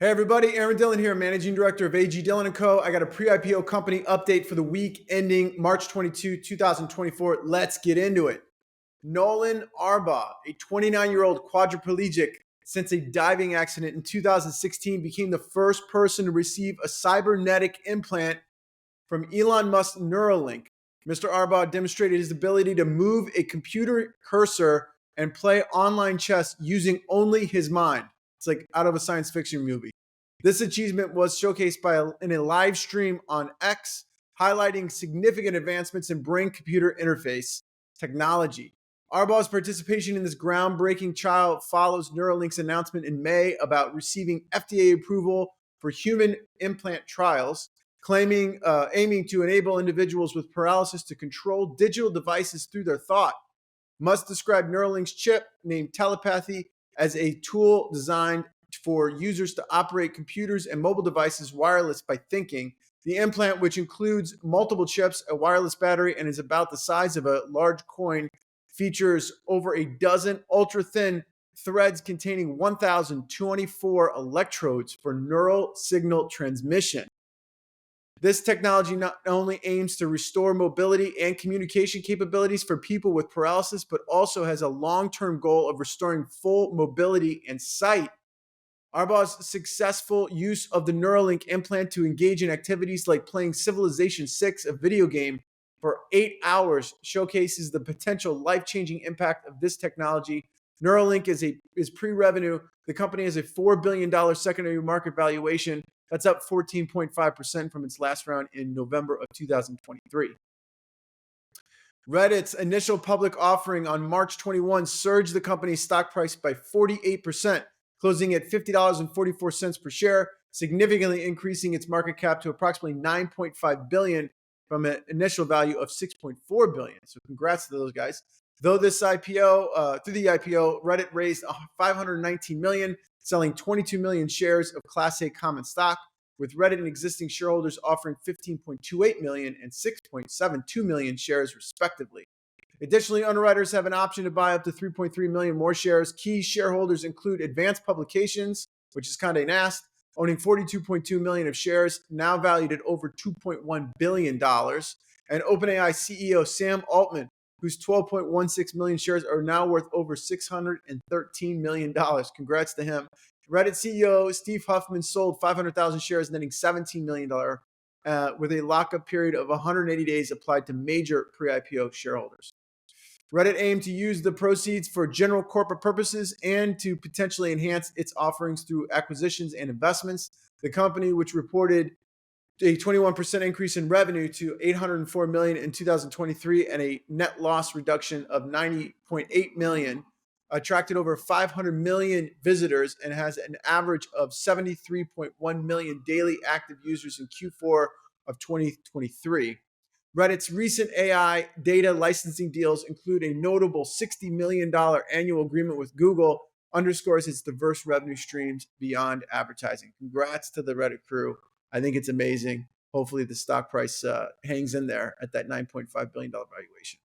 Hey everybody, Aaron Dillon here, Managing Director of AG Dillon & Co. I got a pre-IPO company update for the week ending March 22, 2024. Let's get into it. Noland Arbaugh, a 29-year-old quadriplegic since a diving accident in 2016, became the first person to receive a cybernetic implant from Elon Musk's Neuralink. Mr. Arbaugh demonstrated his ability to move a computer cursor and play online chess using only his mind. It's like out of a science fiction movie. This achievement was showcased in a live stream on X, highlighting significant advancements in brain-computer interface technology. Arbaugh's participation in this groundbreaking trial follows Neuralink's announcement in May about receiving FDA approval for human implant trials, aiming to enable individuals with paralysis to control digital devices through their thought. Musk described Neuralink's chip, named Telepathy, as a tool designed for users to operate computers and mobile devices wireless by thinking. The implant, which includes multiple chips, a wireless battery, and is about the size of a large coin, features over a dozen ultra-thin threads containing 1,024 electrodes for neural signal transmission. This technology not only aims to restore mobility and communication capabilities for people with paralysis, but also has a long-term goal of restoring full mobility and sight. Arbaugh's successful use of the Neuralink implant to engage in activities like playing Civilization VI, a video game, for 8 hours showcases the potential life-changing impact of this technology. Neuralink is pre-revenue. The company has a $4 billion secondary market valuation. That's up 14.5% from its last round in November of 2023. Reddit's initial public offering on March 21 surged the company's stock price by 48%, closing at $50.44 per share, significantly increasing its market cap to approximately $9.5 billion from an initial value of $6.4 billion. So congrats to those guys. Through the IPO, Reddit raised $519 million, selling 22 million shares of Class A common stock, with Reddit and existing shareholders offering 15.28 million and 6.72 million shares respectively. Additionally, underwriters have an option to buy up to 3.3 million more shares. Key shareholders include Advanced Publications, which is Conde Nast, owning 42.2 million of shares, now valued at over $2.1 billion, and OpenAI CEO Sam Altman, whose 12.16 million shares are now worth over $613 million. Congrats to him. Reddit CEO Steve Huffman sold 500,000 shares, netting $17 million, with a lockup period of 180 days applied to major pre-IPO shareholders. Reddit aimed to use the proceeds for general corporate purposes and to potentially enhance its offerings through acquisitions and investments. The company, which reported a 21% increase in revenue to $804 million in 2023 and a net loss reduction of $90.8 million, attracted over 500 million visitors and has an average of 73.1 million daily active users in Q4 of 2023. Reddit's recent AI data licensing deals include a notable $60 million annual agreement with Google, underscores its diverse revenue streams beyond advertising. Congrats to the Reddit crew. I think it's amazing. Hopefully the stock price hangs in there at that $9.5 billion valuation.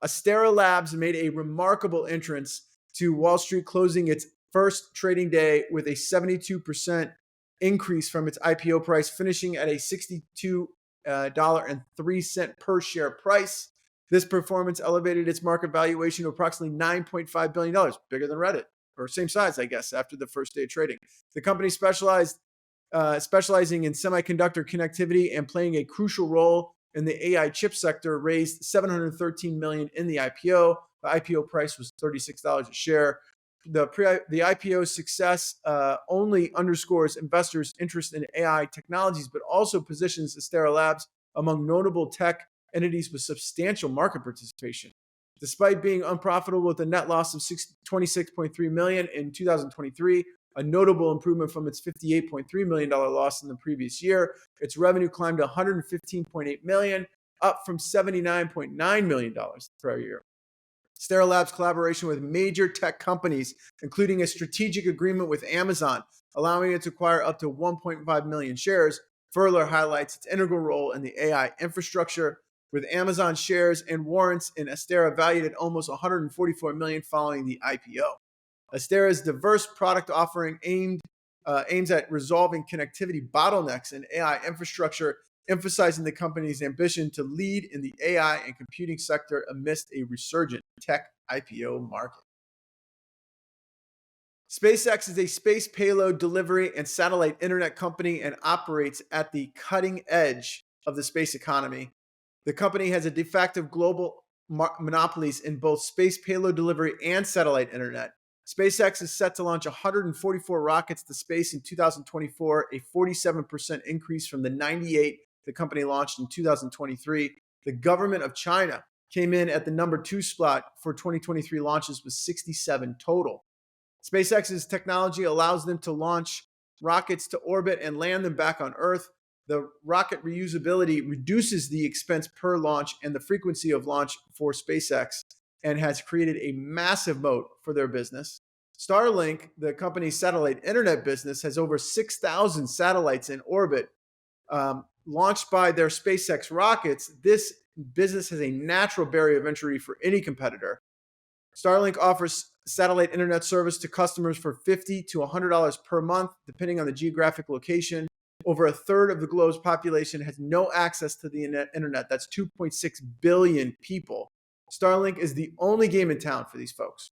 Astera Labs made a remarkable entrance to Wall Street, closing its first trading day with a 72% increase from its IPO price, finishing at a $62.03 per share price. This performance elevated its market valuation to approximately $9.5 billion, bigger than Reddit, or same size, I guess, after the first day of trading. The company specializing in semiconductor connectivity and playing a crucial role in the AI chip sector, raised $713 million in the IPO. The IPO price was $36 a share. The IPO success only underscores investors' interest in AI technologies, but also positions Astera Labs among notable tech entities with substantial market participation. Despite being unprofitable with a net loss of $26.3 million in 2023, a notable improvement from its $58.3 million loss in the previous year, its revenue climbed to $115.8 million, up from $79.9 million the prior year. Astera Labs' collaboration with major tech companies, including a strategic agreement with Amazon, allowing it to acquire up to 1.5 million shares, further highlights its integral role in the AI infrastructure, with Amazon shares and warrants in Astera valued at almost $144 million following the IPO. Astera's diverse product offering aimed aims at resolving connectivity bottlenecks in AI infrastructure, emphasizing the company's ambition to lead in the AI and computing sector amidst a resurgent tech IPO market. SpaceX is a space payload delivery and satellite internet company and operates at the cutting edge of the space economy. The company has a de facto global monopolies in both space payload delivery and satellite internet. SpaceX is set to launch 144 rockets to space in 2024, a 47% increase from the 98 the company launched in 2023. The government of China came in at the number 2 spot for 2023 launches with 67 total. SpaceX's technology allows them to launch rockets to orbit and land them back on Earth. The rocket reusability reduces the expense per launch and the frequency of launch for SpaceX and has created a massive moat for their business. Starlink, the company's satellite internet business, has over 6,000 satellites in orbit. Launched by their SpaceX rockets, this business has a natural barrier of entry for any competitor. Starlink offers satellite internet service to customers for $50 to $100 per month, depending on the geographic location. Over a third of the globe's population has no access to the internet. That's 2.6 billion people. Starlink is the only game in town for these folks.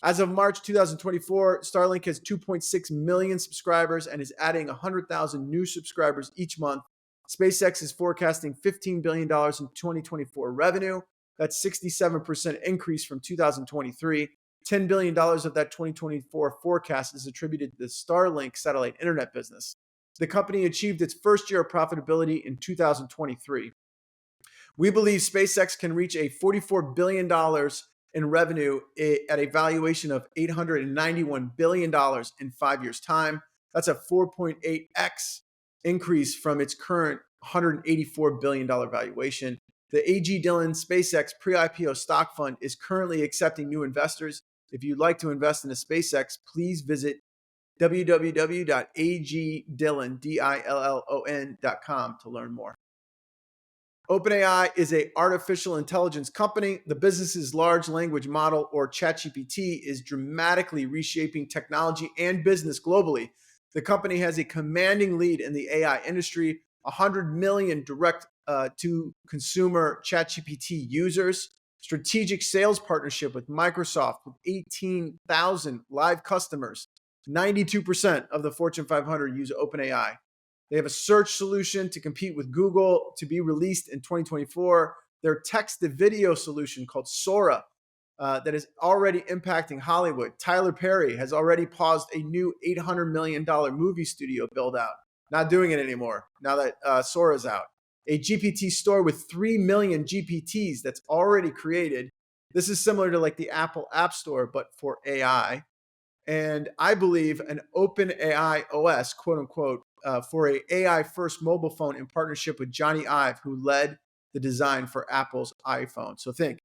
As of March 2024, Starlink has 2.6 million subscribers and is adding 100,000 new subscribers each month. SpaceX is forecasting $15 billion in 2024 revenue. That's 67% increase from 2023. $10 billion of that 2024 forecast is attributed to the Starlink satellite internet business. The company achieved its first year of profitability in 2023. We believe SpaceX can reach a $44 billion in revenue at a valuation of $891 billion in 5 years' time. That's a 4.8x increase from its current $184 billion valuation. The A.G. Dillon SpaceX Pre-IPO stock fund is currently accepting new investors. If you'd like to invest in a SpaceX, please visit www.agdillon.com to learn more. OpenAI is an artificial intelligence company. The business's large language model, or ChatGPT, is dramatically reshaping technology and business globally. The company has a commanding lead in the AI industry, 100 million direct-to-consumer ChatGPT users, strategic sales partnership with Microsoft with 18,000 live customers. 92% of the Fortune 500 use OpenAI. They have a search solution to compete with Google to be released in 2024. Their text-to-video solution called Sora that is already impacting Hollywood. Tyler Perry has already paused a new $800 million movie studio build-out. Not doing it anymore now that Sora's out. A GPT store with 3 million GPTs that's already created. This is similar to like the Apple App Store, but for AI. And I believe an OpenAI OS, quote unquote, for an AI first mobile phone in partnership with Johnny Ive, who led the design for Apple's iPhone. So think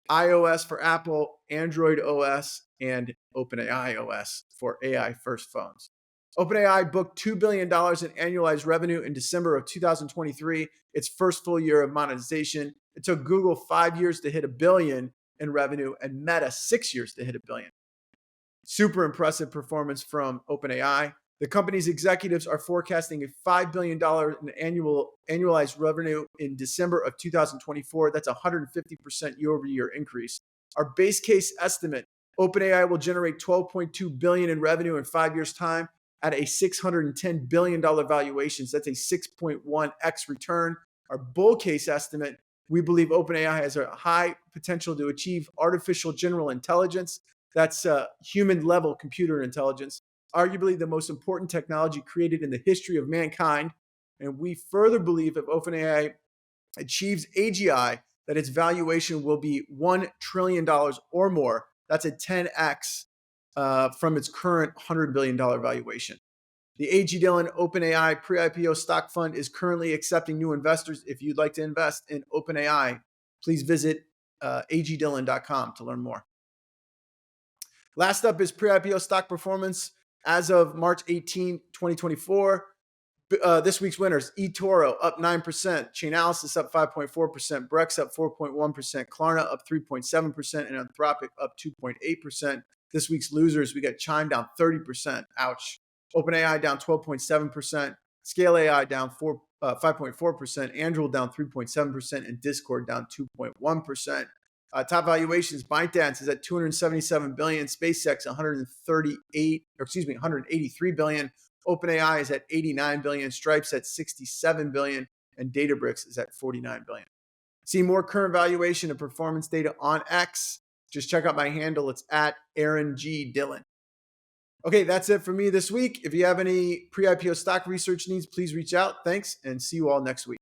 iOS for Apple, Android OS, and OpenAI OS for AI first phones. OpenAI booked $2 billion in annualized revenue in December of 2023, its first full year of monetization. It took Google 5 years to hit $1 billion in revenue and Meta 6 years to hit $1 billion. Super impressive performance from OpenAI. The company's executives are forecasting a $5 billion in annualized revenue in December of 2024. That's a 150% year-over-year increase. Our base case estimate, OpenAI will generate $12.2 billion in revenue in 5 years' time at a $610 billion valuation. So that's a 6.1x return. Our bull case estimate, we believe OpenAI has a high potential to achieve artificial general intelligence. That's human-level computer intelligence, arguably the most important technology created in the history of mankind. And we further believe if OpenAI achieves AGI, that its valuation will be $1 trillion or more. That's a 10x from its current $100 billion valuation. The A.G. Dillon OpenAI Pre-IPO stock fund is currently accepting new investors. If you'd like to invest in OpenAI, please visit agdillon.com to learn more. Last up is pre-IPO stock performance as of March 18, 2024. This week's winners, eToro up 9%, Chainalysis up 5.4%, Brex up 4.1%, Klarna up 3.7%, and Anthropic up 2.8%. This week's losers, we got Chime down 30%. Ouch. OpenAI down 12.7%, Scale AI down 5.4%, Anduril down 3.7%, and Discord down 2.1%. Top valuations: ByteDance is at 277 billion, SpaceX 183 billion, OpenAI is at 89 billion, Stripe's at 67 billion, and Databricks is at 49 billion. See more current valuation and performance data on X. Just check out my handle. It's at Aaron G. Dillon. Okay, that's it for me this week. If you have any pre-IPO stock research needs, please reach out. Thanks, and see you all next week.